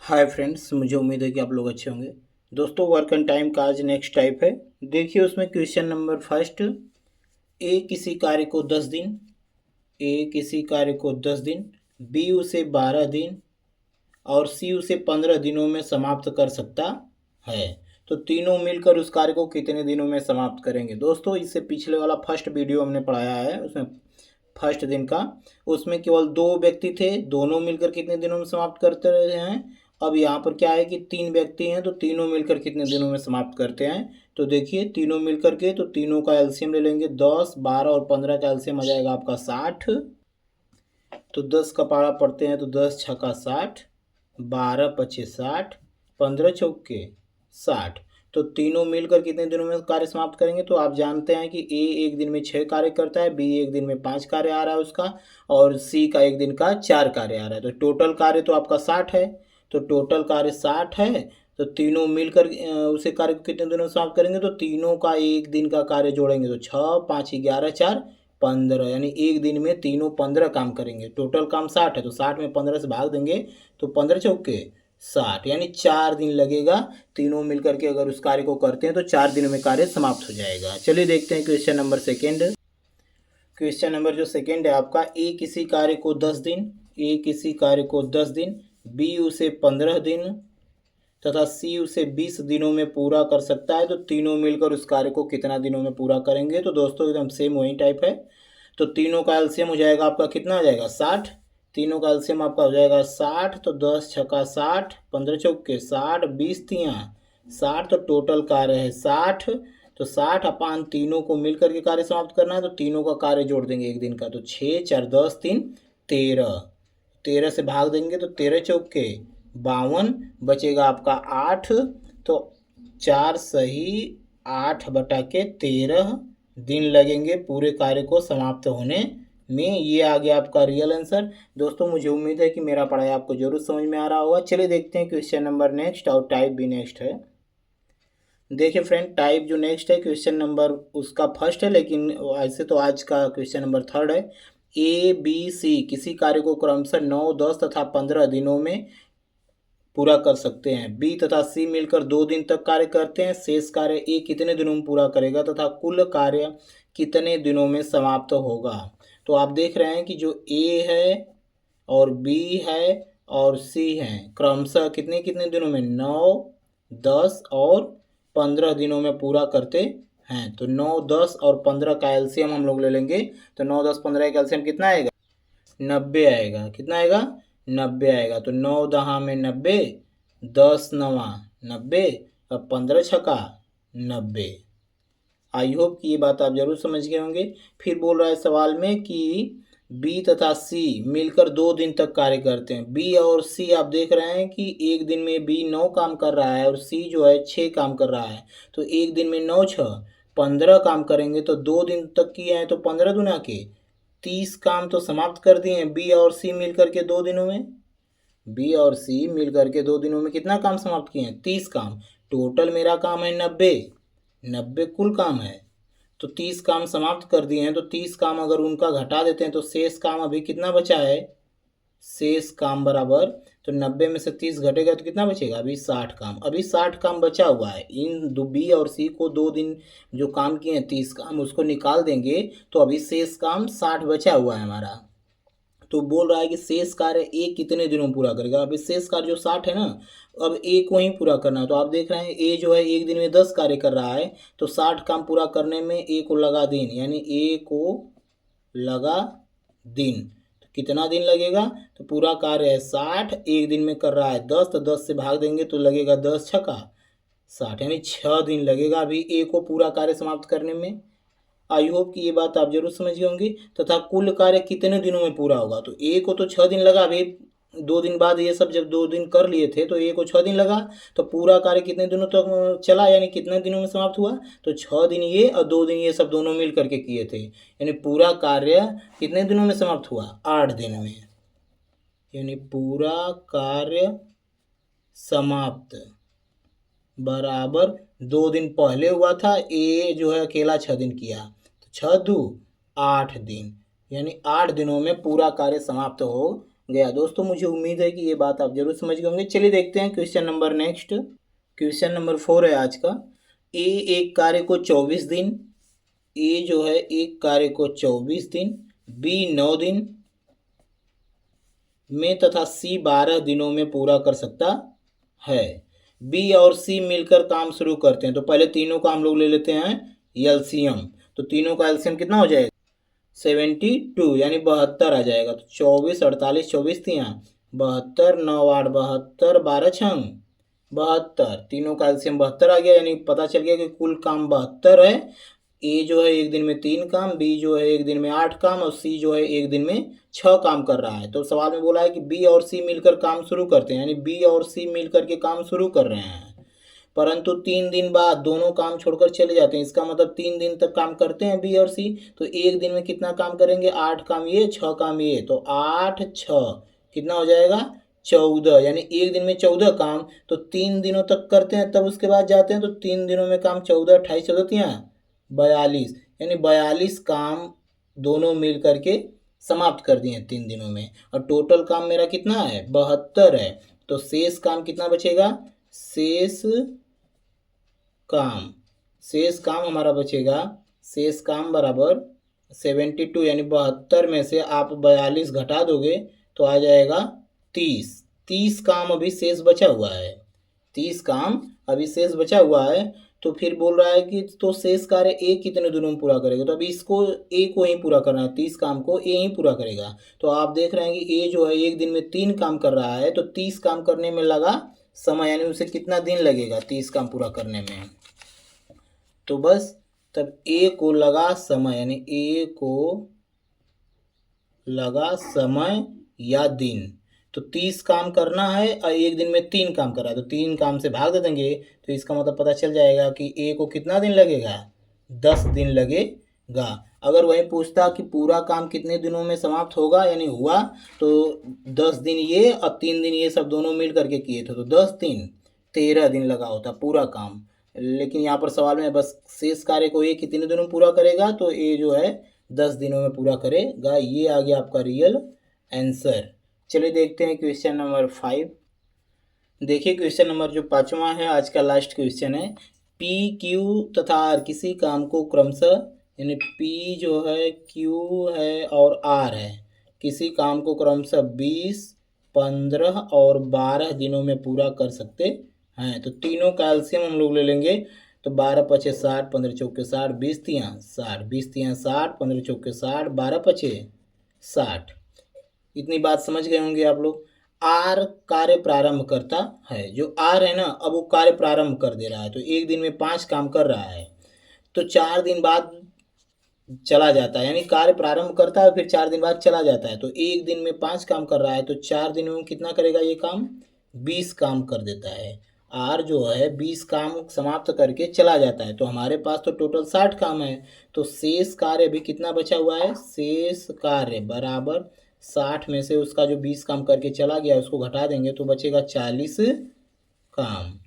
Hi friends, मुझे उम्मीद है कि आप लोग अच्छे होंगे। दोस्तों, वर्क एंड टाइम का आज नेक्स्ट टाइप है। देखिए, उसमें क्वेश्चन नंबर फर्स्ट। ए किसी कार्य को 10 दिन, ए किसी कार्य को 10 दिन, बी उसे 12 दिन और सी उसे 15 दिनों में समाप्त कर सकता है। तो तीनों मिलकर उस कार्य को कितने दिनों में समाप्त करेंगे। दोस्तों, इससे पिछले वाला फर्स्ट वीडियो हमने पढ़ाया है, उसमें फर्स्ट दिन का, उसमें केवल दो व्यक्ति थे, दोनों मिलकर कितने दिनों में समाप्त करते रहे हैं। अब यहाँ पर क्या है कि तीन व्यक्ति हैं, तो तीनों मिलकर कितने दिनों में समाप्त करते हैं। तो देखिए, तीनों मिलकर के, तो तीनों का एलसीएम ले लेंगे। 10, 12 और 15 का एलसीएम आ जाएगा आपका 60। तो 10 का पारा पढ़ते हैं तो 10 छक्का 60, 12 पचे 60, 15 चौके 60। तो तीनों मिलकर कितने दिनों में कार्य समाप्त करेंगे। तो आप जानते हैं कि ए एक दिन में 6 कार्य करता है, बी एक दिन में 5 कार्य आ रहा है उसका, और सी का एक दिन का 4 कार्य आ रहा है। तो टोटल कार्य तो आपका 60 है। तो टोटल कार्य 60 है। तो तीनों मिलकर उसे कार्य को कितने दिनों में समाप्त करेंगे। तो तीनों का एक दिन का कार्य जोड़ेंगे तो 6, 5, 11, 4, 15, यानी एक दिन में तीनों 15 काम करेंगे। टोटल काम 60 है, तो 60 में 15 से भाग देंगे तो 15 चौके 60, यानी 4 दिन लगेगा। तीनों मिलकर के अगर उस कार्य को करते हैं तो 4 दिनों में कार्य समाप्त हो जाएगा। चलिए देखते हैं question number second. Question number जो सेकेंड है आपका, ए किसी कार्य को 10 दिन, ए किसी कार्य को 10 दिन, बी उसे 15 दिन तथा सी उसे 20 दिनों में पूरा कर सकता है। तो तीनों मिलकर उस कार्य को कितना दिनों में पूरा करेंगे। तो दोस्तों, एकदम सेम वही टाइप है। तो तीनों का एलसीएम हो जाएगा आपका, कितना आ जाएगा 60। तीनों का एलसीएम आपका हो जाएगा 60। तो 10 छक्का 60, 15 चौके 60, 20 तियाँ 60। तो टोटल कार्य है 60। तो 60 अपान तीनों को मिलकर के कार्य समाप्त करना है। तो तीनों का कार्य जोड़ देंगे एक दिन का, तो 6, 4, 10, 3, 13। 13 से भाग देंगे तो 13 चौके 52, बचेगा आपका 8। तो 4 सही 8/13 दिन लगेंगे पूरे कार्य को समाप्त होने में। ये आ गया आपका रियल आंसर। दोस्तों, मुझे उम्मीद है कि मेरा पढ़ाई आपको जरूर समझ में आ रहा होगा। चलिए देखते हैं क्वेश्चन नंबर नेक्स्ट, और टाइप भी नेक्स्ट है। देखिए फ्रेंड, टाइप जो नेक्स्ट है, क्वेश्चन नंबर उसका फर्स्ट है, लेकिन ऐसे तो आज का क्वेश्चन नंबर थर्ड है। ए बी सी किसी कार्य को क्रमशः 9, 10 तथा 15 दिनों में पूरा कर सकते हैं। बी तथा सी मिलकर 2 दिन तक कार्य करते हैं। शेष कार्य ए कितने दिनों में पूरा करेगा तथा कुल कार्य कितने दिनों में समाप्त होगा। तो आप देख रहे हैं कि जो ए है और बी है और सी है, क्रमशः कितने कितने दिनों में, 9, 10 और 15 दिनों में पूरा करते हैं। तो 9, 10 और 15 का एलसीएम हम लोग ले लेंगे। तो 9, 10, 15 का एलसीएम कितना आएगा, 90 आएगा। कितना आएगा, 90 आएगा। तो 9 दहा में 90, 10 नवा 90 और 15 छक्का 90। आई होप कि ये बात आप जरूर समझ गए होंगे। फिर बोल रहा है सवाल में कि बी तथा सी मिलकर 2 दिन तक कार्य करते हैं। बी और सी आप देख रहे हैं कि एक दिन में बी 9 काम कर रहा है और सी जो है 6 काम कर रहा है। तो एक दिन में 9, 6, 15 काम करेंगे। तो 2 दिन तक किए हैं तो 15 दुना के 30 काम तो समाप्त कर दिए हैं बी और सी मिलकर के 2 दिनों में। बी और सी मिलकर के 2 दिनों में कितना काम समाप्त किए हैं, 30 काम। टोटल मेरा काम है 90, 90 कुल काम है। तो 30 काम समाप्त कर दिए हैं। तो 30 काम अगर उनका घटा देते हैं तो शेष काम अभी कितना बचा है, शेष काम बराबर, तो 90 में से 30 घटेगा तो कितना बचेगा, अभी 60 काम। अभी 60 काम बचा हुआ है। इन दो बी और सी को 2 दिन जो काम किए हैं 30 काम, उसको निकाल देंगे तो अभी शेष काम 60 बचा हुआ है हमारा। तो बोल रहा है कि शेष कार्य ए कितने दिनों में पूरा करेगा। अभी शेष कार्य जो 60 है ना, अब ए को ही पूरा करना है। तो आप देख रहे हैं ए जो है एक दिन में 10 कार्य कर रहा है। तो 60 काम पूरा करने में ए को लगा दिन, यानी ए को लगा दिन। तो कितना दिन लगेगा, तो पूरा कार्य है 60, एक दिन में कर रहा है 10, तो 10 से भाग देंगे तो लगेगा 10 छक्का 60, यानी 6 दिन लगेगा अभी ए को पूरा कार्य समाप्त करने में। आई होप कि ये बात आप जरूर समझ गए होंगे। तथा कुल कार्य कितने दिनों में पूरा होगा। तो ए को तो 6 दिन लगा। अभी 2 दिन बाद ये सब जब 2 दिन कर लिए थे तो ए को 6 दिन लगा। तो पूरा कार्य कितने दिनों तक चला, यानी कितने दिनों में समाप्त हुआ, तो 6 दिन ये और 2 दिन ये सब दोनों मिल करके किए थे, यानी पूरा कार्य कितने दिनों में समाप्त हुआ, 8 दिन में। यानी पूरा कार्य समाप्त बराबर 2 दिन पहले हुआ था, ए जो है अकेला 6 दिन किया, तो 6 दू 8 दिन, यानी 8 दिनों में पूरा कार्य समाप्त हो गया। दोस्तों मुझे उम्मीद है कि ये बात आप जरूर समझ गए होंगे। चलिए देखते हैं question number next. Question number 4 है आज का। ए एक कार्य को 24 दिन, ए जो है एक कार्य को 24 दिन, बी 9 दिन में तथा सी 12 दिनों में पूरा कर सकता है। बी और सी मिलकर काम शुरू करते हैं। तो पहले तीनों का हम लोग ले लेते हैं एलसीएम। तो तीनों का एलसीएम कितना हो जाएगा? 72 यानी 72 आ जाएगा। तो 24 48 24 तियाँ 72, 9 8 72, 12 छंग 72, तीनों का एलसीएम 72 आ गया। यानी पता चल गया कि कुल काम 72 है। ए जो है एक दिन में 3 काम, बी जो है एक दिन में 8 काम और सी जो है एक दिन में 6 काम कर रहा है। तो सवाल में बोला है कि बी और सी मिलकर काम शुरू करते हैं, यानी बी और सी मिलकर के काम शुरू कर रहे हैं, परंतु 3 दिन बाद दोनों काम छोड़कर चले जाते हैं। इसका मतलब 3 दिन तक काम करते हैं बी और सी। तो एक दिन में कितना काम करेंगे? 8 काम ये 6 काम ये। तो 8 6 कितना हो जाएगा? 14, यानी एक दिन में 14 काम। तो 3 दिनों तक करते हैं, तब उसके बाद जाते हैं। तो 3 दिनों में काम 14 28 14 तियाँ 42, यानी 42 काम दोनों मिल करके समाप्त कर दिए 3 दिनों में। और टोटल काम मेरा कितना है? 72 है। तो शेष काम कितना बचेगा? शेष काम हमारा बचेगा, शेष काम बराबर 72, यानी 72 में से आप 42 घटा दोगे तो आ जाएगा 30 काम अभी शेष बचा हुआ है। 30 काम अभी शेष बचा हुआ है। तो फिर बोल रहा है कि तो शेष कार्य ए कितने दिनों में पूरा करेगा? तो अभी इसको ए को ही पूरा करना है, 30 काम को ए ही पूरा करेगा। तो आप देख रहे हैं कि ए जो है एक दिन में 3 काम कर रहा है। तो 30 काम करने में लगा समय, यानी उसे कितना दिन लगेगा 30 काम पूरा करने में? तो बस तब ए को लगा समय, यानी ए को लगा समय या दिन। तो 30 काम करना है और एक दिन में 3 काम कर रहा है, तो 3 काम से भाग दे देंगे। तो इसका मतलब पता चल जाएगा कि ए को कितना दिन लगेगा? 10 दिन लगेगा। अगर वही पूछता कि पूरा काम कितने दिनों में समाप्त होगा यानी हुआ, तो 10 दिन ये और 3 दिन ये सब दोनों मिल करके किए थे, तो 10 दिन 13 दिन लगा होता पूरा काम। लेकिन यहाँ पर सवाल में बस शेष कार्य को ए कितने दिनों में पूरा करेगा, तो ए जो है 10 दिनों में पूरा करेगा। ये आ गया आपका रियल आंसर। चलिए देखते हैं क्वेश्चन नंबर 5। देखिए क्वेश्चन नंबर जो 5वां है आज का लास्ट क्वेश्चन है। पी क्यू तथा आर किसी काम को क्रमशः, यानी पी जो है क्यू है और आर है, किसी काम को क्रमशः 20 15 और 12 दिनों में पूरा कर सकते हैं। तो तीनों का एलसीएम हम लोग ले लेंगे। तो 12 पचे 60, 15 चौके 60, 20 तियाँ 60, 20 तियाँ 60, 15 चौके 60, 12 पचे 60। इतनी बात समझ गए होंगे आप लोग। आर कार्य प्रारंभ करता है, जो आर है ना, अब वो कार्य प्रारंभ कर दे रहा है। तो एक दिन में 5 काम कर रहा है, तो 4 दिन बाद चला जाता है, यानी कार्य प्रारंभ करता है फिर 4 दिन बाद चला जाता है। तो एक दिन में 5 काम कर रहा है, तो 4 दिनों में कितना करेगा ये काम? 20 काम कर देता है। आर जो है 20 काम समाप्त करके चला जाता है। तो हमारे पास तो टोटल 60 काम है। तो शेष कार्य भी कितना बचा हुआ है? शेष कार्य बराबर 60 में से उसका जो 20 काम करके चला गया उसको घटा देंगे तो बचेगा 40 काम।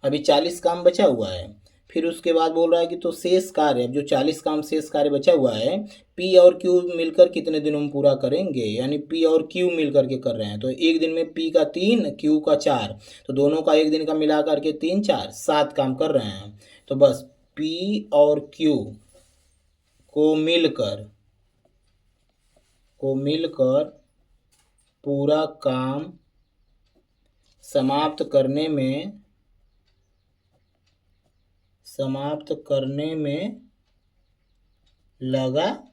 अभी 40 काम बचा हुआ है। फिर उसके बाद बोल रहा है कि तो शेष कार्य, जो 40 काम शेष कार्य बचा हुआ है, पी और क्यू मिलकर कितने दिनों में पूरा करेंगे? यानी पी और क्यू मिल करके कर रहे हैं। तो एक दिन में पी का 3 क्यू का 4, तो दोनों का एक दिन का मिला करके 3 4 7 काम कर रहे हैं। तो बस पी और क्यू को मिलकर पूरा काम समाप्त करने में लगा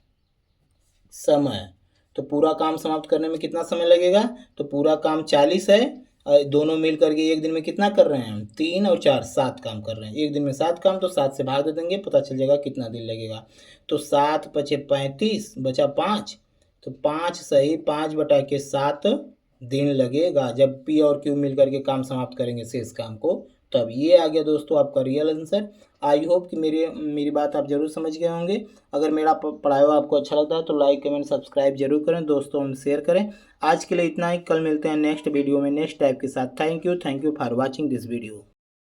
समय। तो पूरा काम समाप्त करने में कितना समय लगेगा? तो पूरा काम 40 है और दोनों मिल करके एक दिन में कितना कर रहे हैं हम? 3 और 4 7 काम कर रहे हैं। एक दिन में 7 काम, तो 7 से भाग दे देंगे, पता चल जाएगा कितना दिन लगेगा। तो 7 पचे 35 बचा 5, तो 5 सही 5/7 दिन लगेगा जब पी और क्यू मिल करके काम समाप्त करेंगे शेष काम को। तब ये आ गया दोस्तों आपका रियल आंसर। आई होप कि मेरी बात आप ज़रूर समझ गए होंगे। अगर मेरा पढ़ाया हुआ आपको अच्छा लगता है तो लाइक कमेंट सब्सक्राइब जरूर करें, दोस्तों में शेयर करें। आज के लिए इतना ही, कल मिलते हैं नेक्स्ट वीडियो में नेक्स्ट टाइप के साथ। Thank you for watching this video.